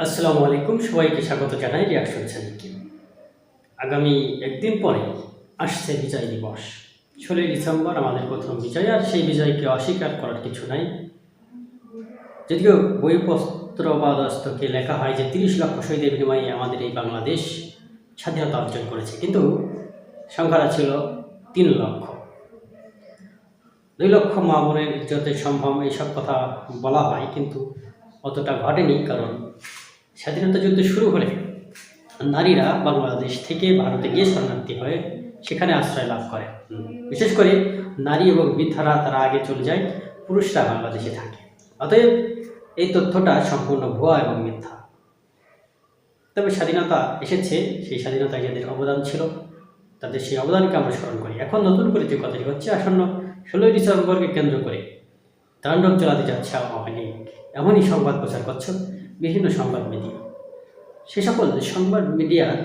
আসসালামু আলাইকুম, সবাইকে স্বাগত জানাই রিয়াকশন চ্যানেলকে। আগামী একদিন পরে আসছে বিজয় দিবস। ১৬ই ডিসেম্বর আমাদের প্রথম বিজয়, আর সেই বিজয়কে অস্বীকার করার কিছু নাই। যদিও বইপত্র বা দস্তকে লেখা হয় যে ৩০ লক্ষ শহীদের বিনিময়ে আমাদের এই বাংলাদেশ স্বাধীনতা অর্জন করেছে, কিন্তু সংখ্যাটা ছিল ৩ লক্ষ। ২ লক্ষ মা বোনের ইজ্জতে সম্ভ্রম এইসব কথা বলা হয়, কিন্তু অতটা ঘটেনি। কারণ স্বাধীনতা যুদ্ধ শুরু হলে নারীরা বাংলাদেশ থেকে ভারতে গিয়ে শরণার্থী হয়ে সেখানে আশ্রয় লাভ করে। বিশেষ করে নারী এবং বৃদ্ধারা তারা আগে চলে যায়, পুরুষরা বাংলাদেশে থাকে। অতএব এই তথ্যটা সম্পূর্ণ ভুয়া এবং মিথ্যা। তবে স্বাধীনতা এসেছে, সেই স্বাধীনতায় যাদের অবদান ছিল তাদের সেই অবদানকে আমরা স্মরণ করি। এখন নতুন করে যে কথাটি হচ্ছে, আসন্ন ১৬ই ডিসেম্বরকে কেন্দ্র করে তাণ্ডব চালাতে যাচ্ছে আওয়ামী লীগ, এমনই সংবাদ প্রচার করছে বিভিন্ন সংবাদ মিডিয়া। সে সকল সংবাদ মিডিয়ার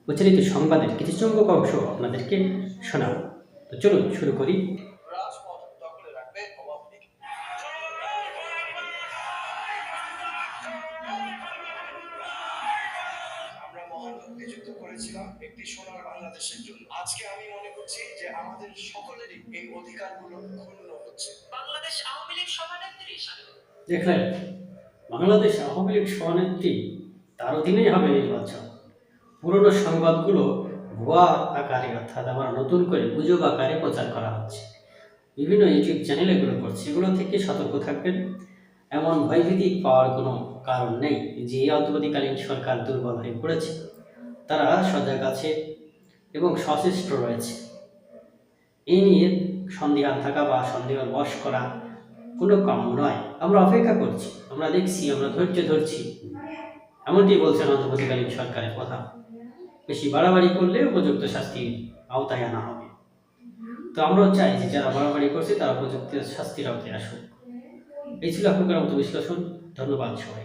প্রচারিত সংবাদের কিছু চমক অংশ আপনাদেরকে শোনাব। তো চলুন শুরু করি। নিযুক্ত করেছিলাম একটি সোনার বাংলাদেশের জন্য। আজকে আমি মনে করছি যে আমাদের সকলেরই এই অধিকারগুলো ক্ষুণ্ণ হচ্ছে। বাংলাদেশ আওয়ামী লীগ সভানেত্রী দেখলেন, বাংলাদেশ আওয়ামী লীগ সভানেত্রী, তার অধীনেই হবে নির্বাচন। পুরনো সংবাদগুলো ভুয়া আকারে, অর্থাৎ আবার নতুন করে গুজব আকারে প্রচার করা হচ্ছে। বিভিন্ন ইউটিউব চ্যানেল এগুলো করছে, এগুলো থেকে সতর্ক থাকবেন। এমন ভয়ভীতি পাওয়ার কোনো কারণ নেই যে অন্তর্বর্তীকালীন সরকার দুর্বল হয়ে পড়েছে। তারা সজাগ আছে এবং সচেষ্ট রয়েছে। এই নিয়ে সন্দিহান থাকা বা সন্দেহের বশ করা কোনো কাম্য নয়। আমরা অপেক্ষা করছি, আমরা দেখছি, আমরা ধৈর্য ধরছি, এমনটি বলছেন অন্তর্বর্তীকালীন সরকারের কথা। বেশি বাড়াবাড়ি করলে উপযুক্ত শাস্তির আওতায় আনা হবে। তো আমরাও চাই যে যারা বাড়াবাড়ি করছে তারা উপযুক্ত শাস্তির আওতায় আসুক। এই ছিল এখনকার মতো বিশ্লেষণ। ধন্যবাদ সবাই।